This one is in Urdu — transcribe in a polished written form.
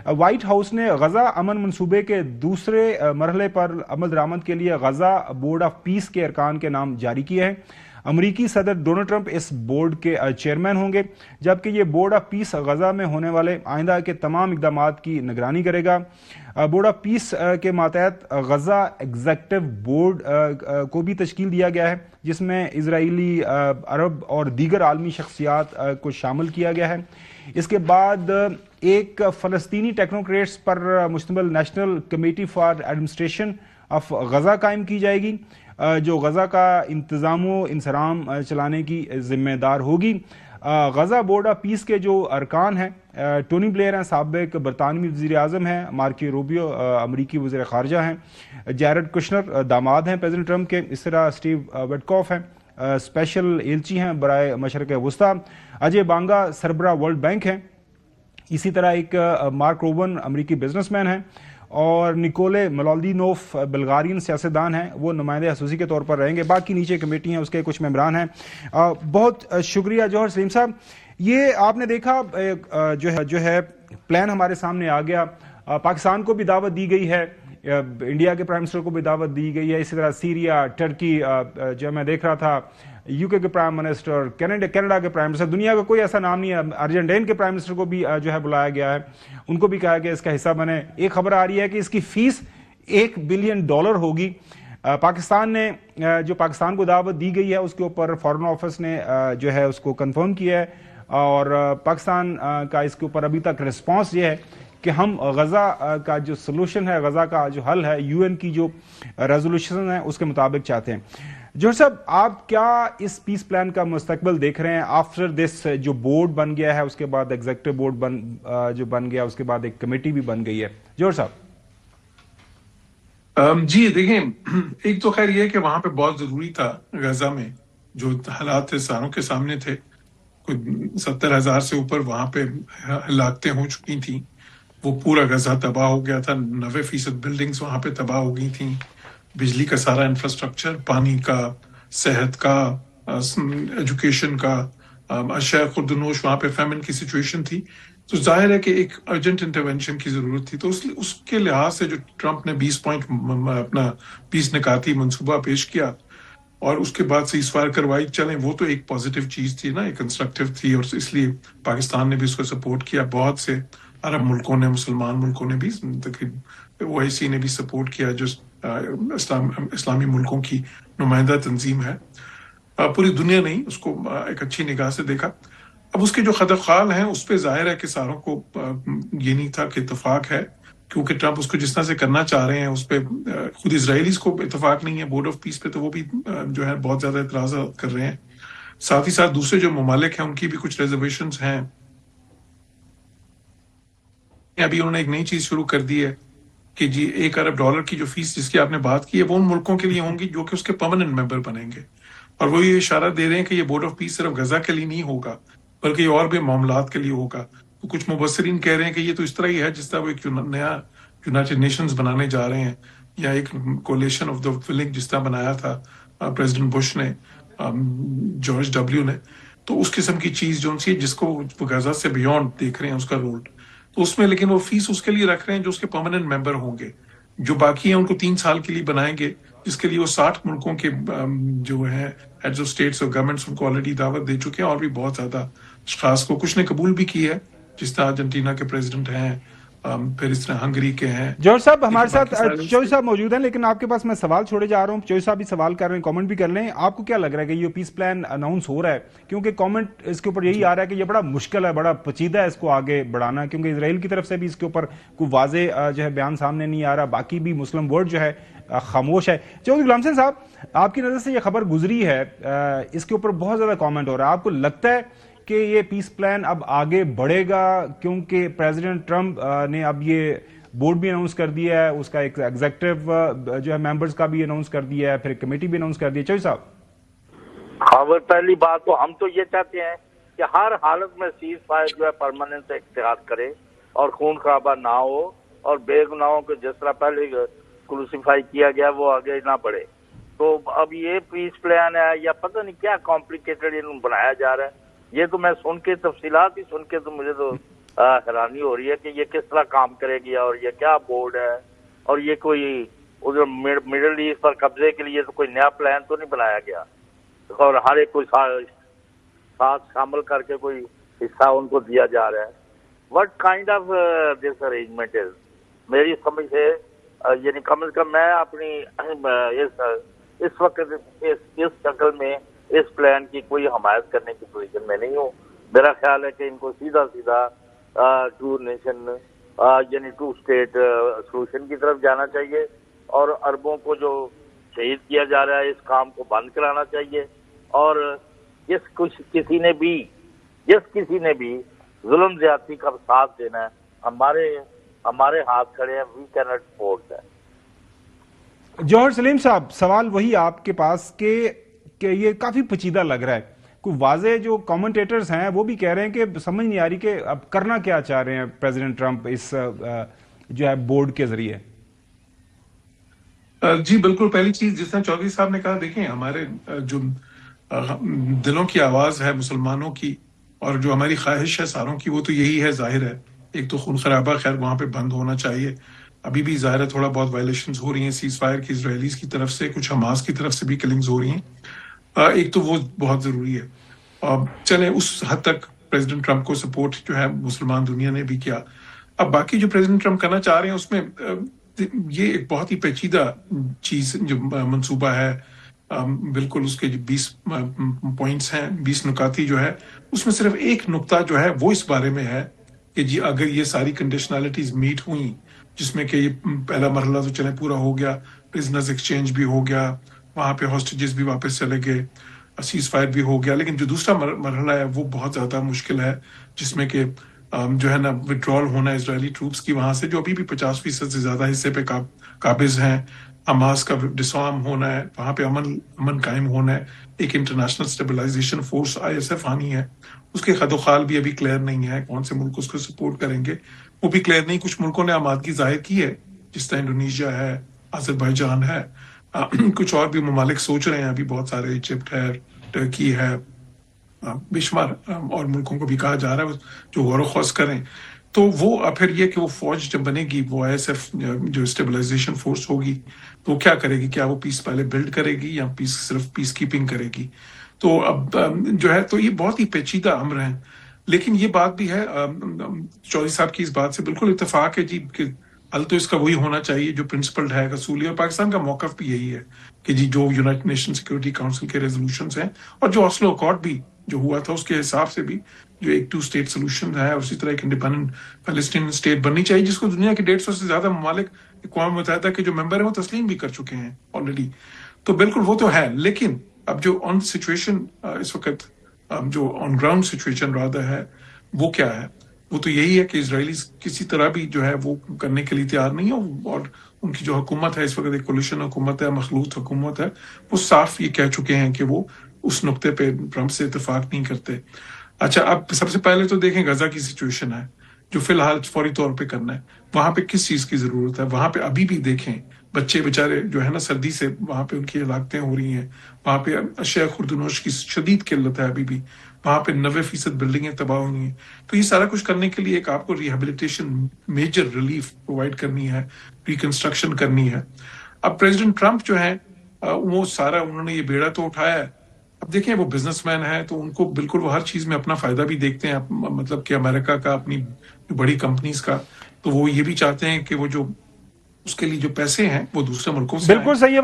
وائٹ ہاؤس نے غزہ امن منصوبے کے دوسرے مرحلے پر عمل درآمد کے لیے غزہ بورڈ آف پیس کے ارکان کے نام جاری کیے ہیں۔ امریکی صدر ڈونلڈ ٹرمپ اس بورڈ کے چیئرمین ہوں گے، جبکہ یہ بورڈ آف پیس غزہ میں ہونے والے آئندہ کے تمام اقدامات کی نگرانی کرے گا۔ بورڈ آف پیس کے ماتحت غزہ ایگزیکٹو بورڈ کو بھی تشکیل دیا گیا ہے، جس میں اسرائیلی، عرب اور دیگر عالمی شخصیات کو شامل کیا گیا ہے۔ اس کے بعد ایک فلسطینی ٹیکنوکریٹس پر مشتمل national committee for administration of Gaza قائم کی جائے گی، جو غزہ کا انتظام و انصرام چلانے کی ذمہ دار ہوگی۔ غزہ بورڈ آف پیس کے جو ارکان ہیں، ٹونی بلیئر ہیں، سابق برطانوی وزیر اعظم ہیں، مارکو روبیو امریکی وزیر خارجہ ہیں، جیرڈ کشنر داماد ہیں پریزیڈنٹ ٹرمپ کے، اس طرح اسٹیو وٹکوف ہیں، اسپیشل ایلچی ہیں برائے مشرق وسطیٰ، اجے بانگا سربراہ ورلڈ بینک ہیں، اسی طرح ایک مارک روون امریکی بزنس مین ہیں، اور نکولے ملودینوف بلغارین سیاستدان ہیں، وہ نمائندے خصوصی کے طور پر رہیں گے۔ باقی نیچے کمیٹی ہیں، اس کے کچھ ممبران ہیں۔ بہت شکریہ جوہر سلیم صاحب۔ یہ آپ نے دیکھا جو ہے پلان ہمارے سامنے آ گیا، پاکستان کو بھی دعوت دی گئی ہے، انڈیا کے پرائم منسٹر کو بھی دعوت دی گئی ہے، اسی طرح سیریا، ٹرکی، جو میں دیکھ رہا تھا یو کے پرائم منسٹر، کینیڈا کے پرائم منسٹر، دنیا کا کوئی ایسا نام نہیں ہے، ارجنٹائن کے پرائم منسٹر کو بھی جو ہے بلایا گیا ہے، ان کو بھی کہا گیا اس کا حصہ بنے۔ ایک خبر آ رہی ہے کہ اس کی فیس $1 بلین ہوگی۔ پاکستان نے جو پاکستان کو دعوت دی گئی ہے اس کے اوپر فارن آفس نے جو ہے اس کو کنفرم کیا ہے، اور پاکستان کا اس کے اوپر ابھی تک رسپانس یہ ہے کہ ہم غزہ کا جو سلوشن ہے، غزہ کا جو حل ہے، UN کی جو ریزولوشن ہے اس کے مطابق چاہتے ہیں۔ جوہر صاحب، آپ کیا اس پیس پلان کا مستقبل دیکھ رہے ہیں آفٹر دس؟ جو بورڈ بن گیا ہے، اس کے بعد ایگزیکٹو بورڈ جو بن گیا، اس کے بعد ایک کمیٹی بھی بن گئی ہے۔ جوہر صاحب جی دیکھیں، ایک تو خیر یہ کہ وہاں پہ بہت ضروری تھا، غزہ میں جو حالات تھے ساروں کے سامنے تھے، کوئی 70,000 سے اوپر وہاں پہ ہلاکتیں ہو چکی تھیں، وہ پورا غزہ تباہ ہو گیا تھا، 90% بلڈنگز وہاں پہ تباہ ہو گئی تھیں، بجلی کا سارا انفراسٹرکچر، پانی کا، صحت کا، ایجوکیشن کا، اشیاء خوردنوش، وہاں پہ فیمن کی سچویشن تھی۔ تو ظاہر ہے کہ ایک ارجنٹ انٹرونشن کی ضرورت تھی، تو اس کے لحاظ سے جو ٹرمپ نے 20 نکاتی منصوبہ پیش کیا اور اس کے بعد سیز فائر کروائی چلیں، وہ تو ایک پازیٹیو چیز تھی نا، ایک کنسٹرکٹیو تھی، اور اس لیے پاکستان نے بھی اس کو سپورٹ کیا، بہت سے عرب ملکوں نے، مسلمان ملکوں نے بھی، OIC نے بھی سپورٹ کیا، جو اسلامی ملکوں کی نمائندہ تنظیم ہے، پوری دنیا نہیں، اس کو ایک اچھی نگاہ سے دیکھا۔ اب اس کے جو خدخال ہیں اس پہ ظاہر ہے کہ ساروں کو یہ نہیں تھا کہ اتفاق ہے، کیونکہ ٹرمپ اس کو جس طرح سے کرنا چاہ رہے ہیں اس پہ خود اسرائیلیز کو اتفاق نہیں ہے، بورڈ آف پیس پہ تو وہ بھی جو ہے بہت زیادہ اعتراضات کر رہے ہیں، ساتھ ہی ساتھ دوسرے جو ممالک ہیں ان کی بھی کچھ ریزرویشنز ہیں۔ ابھی انہوں نے ایک نئی چیز شروع کر دی ہے کہ جی $1 ارب کی جو فیس جس کی آپ نے بات کی ہے وہ ان ملکوں کے لیے ہوں گی جو کہ اس کے پرماننٹ ممبر بنیں گے، اور وہ یہ اشارہ دے رہے ہیں کہ یہ بورڈ آف پیس صرف غزہ کے لیے نہیں ہوگا بلکہ یہ اور بھی معاملات کے لیے ہوگا۔ تو کچھ مبصرین کہہ رہے ہیں کہ یہ تو اس طرح ہی ہے جس طرح وہ ایک نیا یونائٹڈ نیشنز بنانے جا رہے ہیں، یا ایک کولیشن آف دا ولنگ جس طرح بنایا تھا پریزیڈنٹ بش نے، جارج ڈبلیو نے، تو اس قسم کی چیز جو سی جس کو وہ غزہ سے بیونڈ دیکھ رہے ہیں اس کا رول، تو اس میں لیکن وہ فیس اس کے لیے رکھ رہے ہیں جو اس کے پرماننٹ ممبر ہوں گے، جو باقی ہیں ان کو 3 سال کے لیے بنائیں گے، جس کے لیے وہ 60 ملکوں کے جو ہیں ہیڈز آف اسٹیٹس اور گورنمنٹس ان کو آلریڈی دعوت دے چکے ہیں، اور بھی بہت زیادہ اشخاص کو، کچھ نے قبول بھی کی ہے، جس طرح ارجنٹینا کے پریزیڈنٹ ہیں، پھر اس طرح ہنگری کے ہیں۔ جوہر صاحب ہمارے ساتھ چوہی صاحب موجود ہیں، لیکن آپ کے پاس میں سوال چھوڑے جا رہا ہوں، چوہی صاحب بھی سوال کر رہے ہیں، کامنٹ بھی کر لیں۔ آپ کو کیا لگ رہا ہے کہ یہ پیس پلان اناؤنس ہو رہا ہے؟ کیونکہ کامنٹ اس کے اوپر یہی آ رہا ہے کہ یہ بڑا مشکل ہے، بڑا پیچیدہ ہے اس کو آگے بڑھانا، کیونکہ اسرائیل کی طرف سے بھی اس کے اوپر کوئی واضح جو ہے بیان سامنے نہیں آ رہا، باقی بھی مسلم ورلڈ جو ہے خاموش ہے۔ چودھری غلام حسین صاحب، آپ کی نظر سے یہ خبر گزری ہے، اس کے اوپر بہت زیادہ کامنٹ ہو رہا ہے، آپ کو لگتا ہے کہ یہ پیس پلان اب آگے بڑھے گا؟ کیونکہ پریزیڈنٹ ٹرمپ نے اب یہ بورڈ بھی اناؤنس کر دیا ہے، اس کا ایک ایگزیکٹو جو ہے ممبرز کا بھی اناؤنس کر دیا ہے، پھر کمیٹی بھی اناؤنس کر دی ہے۔ چوہی صاحب خبر پہلی بات تو ہم تو یہ چاہتے ہیں کہ ہر حالت میں سیز فائر جو ہے پرماننٹ اختیار کرے اور خون خرابہ نہ ہو، اور بے گناہوں کو جس طرح پہلے کروسیفائی کیا گیا وہ آگے نہ بڑھے۔ تو اب یہ پیس پلان ہے یا پتہ نہیں کیا کمپلیکیٹڈ انہوں بنایا جا رہا ہے، یہ تو میں سن کے تفصیلات ہی سن کے تو مجھے تو حیرانی ہو رہی ہے کہ یہ کس طرح کام کرے گی اور یہ کیا بورڈ ہے اور یہ کوئی ادھر مڈل ایسٹ پر قبضے کے لیے تو کوئی نیا پلان تو نہیں بنایا گیا اور ہر ایک کوئی ساتھ شامل کر کے کوئی حصہ ان کو دیا جا رہا ہے. What kind of this arrangement is میری سمجھ سے یعنی کم از کم میں اپنی اس وقت اس شکل میں اس پلان کی کوئی حمایت کرنے کی پوزیشن میں نہیں ہوں. میرا خیال ہے کہ ان کو سیدھا ٹو نیشن یعنی ٹو اسٹیٹ سولوشن کی طرف جانا چاہیے اور عربوں کو جو شہید کیا جا رہا ہے اس کام کو بند کرانا چاہیے اور جس کسی نے بھی ظلم زیادتی کا ساتھ دینا ہے ہمارے ہاتھ کھڑے ہیں. We can not support that. Jauhar Saleem صاحب، سوال وہی آپ کے پاس کہ یہ کافی پیچیدہ لگ رہا ہے. کوئی واضح جو کامنٹیٹرز ہیں وہ بھی کہہ رہے ہیں کہ سمجھ نہیں آ رہی کہ اب کرنا کیا چاہ رہے ہیں پریزیڈنٹ ٹرمپ اس جو ہے بورڈ کے ذریعے. جی بالکل. پہلی چیز جس طرح چودھری صاحب نے کہا، دیکھیں ہمارے جو دلوں کی آواز ہے مسلمانوں کی اور جو ہماری خواہش ہے ساروں کی، وہ تو یہی ہے. ظاہر ہے ایک تو خون خرابہ خیر وہاں پہ بند ہونا چاہیے. ابھی بھی ظاہر ہے تھوڑا بہت وائلیشنز ہو رہی ہیں سیز فائر کی، اسرائیلیز کی طرف سے، کچھ حماس کی طرف سے بھی کلنگز ہو رہی ہیں. ایک تو وہ بہت ضروری ہے. چلیں اس حد تک پریزیڈنٹ ٹرمپ کو سپورٹ جو ہے مسلمان دنیا نے بھی کیا. اب باقی جو پریزیڈنٹ ٹرمپ کرنا چاہ رہے ہیں اس میں یہ ایک بہت ہی پیچیدہ چیز جو منصوبہ ہے. بالکل اس کے جو 20 پوائنٹس ہیں، 20 نکاتی جو ہے، اس میں صرف ایک نقطہ جو ہے وہ اس بارے میں ہے کہ جی اگر یہ ساری کنڈیشنالٹیز میٹ ہوئیں، جس میں کہ یہ پہلا مرحلہ تو چلے پورا ہو گیا، پرزنرز ایکسچینج بھی ہو گیا، وہاں پہ ہاسٹیجز بھی واپس چلے گئے، سیز فائر بھی ہو گیا، لیکن جو دوسرا مرحلہ ہے وہ بہت زیادہ مشکل ہے، جس میں کہ جو ہے نا وڈرال ہونا ہے اسرائیلی ٹروپس کی وہاں سے، جو ابھی بھی 50% سے زیادہ حصے پہ قابض ہیں. حماس کا ڈسارم ہونا ہے، وہاں پہ امن قائم ہونا ہے. ایک انٹرنیشنل اسٹیبلائزیشن فورس ISF آنی ہے. اس کے خد و خال بھی ابھی کلیئر نہیں ہے، کون سے ملک اس کو سپورٹ کریں گے وہ بھی کلیئر نہیں. کچھ ملکوں نے آمادگی ظاہر کی ہے، جس طرح انڈونیشیا ہے، آذربائیجان ہے، کچھ اور بھی ممالک سوچ رہے ہیں ابھی، بہت سارے، ایجپٹ ہے، ٹرکی ہے، بے شمار اور ملکوں کو بھی کہا جا رہا ہے جو غور و خوض کریں. تو وہ پھر یہ کہ وہ فوج جب بنے گی، وہ ISF جو اسٹیبلائزیشن فورس ہوگی، تو وہ کیا کرے گی؟ کیا وہ پیس پہلے بلڈ کرے گی یا صرف پیس کیپنگ کرے گی؟ تو اب جو ہے تو یہ بہت ہی پیچیدہ امر ہیں. لیکن یہ بات بھی ہے، چودھری صاحب کی اس بات سے بالکل اتفاق ہے جی، کہ حل تو اس کا وہی ہونا چاہیے جو پرنسپلڈ ہے، اصولی، اور پاکستان کا موقف بھی یہی ہے کہ جی جو یونائٹڈ نیشن سیکورٹی کاؤنسل کے ریزولوشنز ہیں اور جو آسلو اکارڈ بھی جو ہوا تھا اس کے حساب سے بھی جو ایک 2 اسٹیٹ سولوشن ہے، اسی طرح ایک انڈیپینڈنٹ فلسطین اسٹیٹ بننی چاہیے، جس کو دنیا کے 150 سے زیادہ ممالک اقوام متحدہ کے جو ممبر ہیں وہ تسلیم بھی کر چکے ہیں آلریڈی. تو بالکل وہ تو ہے، لیکن اب جو آن سچویشن اس وقت جو آن گراؤنڈ سچویشن رادہ ہے وہ کیا ہے؟ وہ تو یہی ہے کہ اسرائیلیز کسی طرح بھی جو ہے وہ کرنے کے لیے تیار نہیں ہے، اور ان کی جو حکومت ہے اس وقت ایک کولیشن حکومت ہے، مخلوط حکومت ہے، وہ صاف یہ کہہ چکے ہیں کہ وہ اس نقطے پہ ٹرمپ سے اتفاق نہیں کرتے. اچھا، اب سب سے پہلے تو دیکھیں غزہ کی سچویشن ہے جو فی الحال فوری طور پہ کرنا ہے. وہاں پہ کس چیز کی ضرورت ہے؟ وہاں پہ ابھی بھی دیکھیں بچے بیچارے جو ہے نا سردی سے وہاں پہ ان کی ہلاکتیں ہو رہی ہیں، وہاں پہ اشیاء خوردنوش کی شدید قلت ہے ابھی بھی، وہاں پہ 90% بلڈنگیں تباہ ہوئی ہیں. تو یہ سارا کچھ کرنے کے لیے ایک آپ کو ریہیبلیٹیشن، میجر ریلیف پرووائڈ کرنی ہے، ریکنسٹرکشن کرنی ہے. اب پریزیڈنٹ ٹرمپ جو ہے وہ سارا انہوں نے یہ بیڑا تو اٹھایا ہے. اب دیکھیں وہ بزنس مین ہے تو ان کو بالکل وہ ہر چیز میں اپنا فائدہ بھی دیکھتے ہیں، مطلب کہ امریکہ کا، اپنی بڑی کمپنیز کا. تو وہ یہ بھی چاہتے ہیں کہ وہ جو اس کے لیے جو پیسے ہیں وہ دوسرے ملکوں سے بالکل صحیح.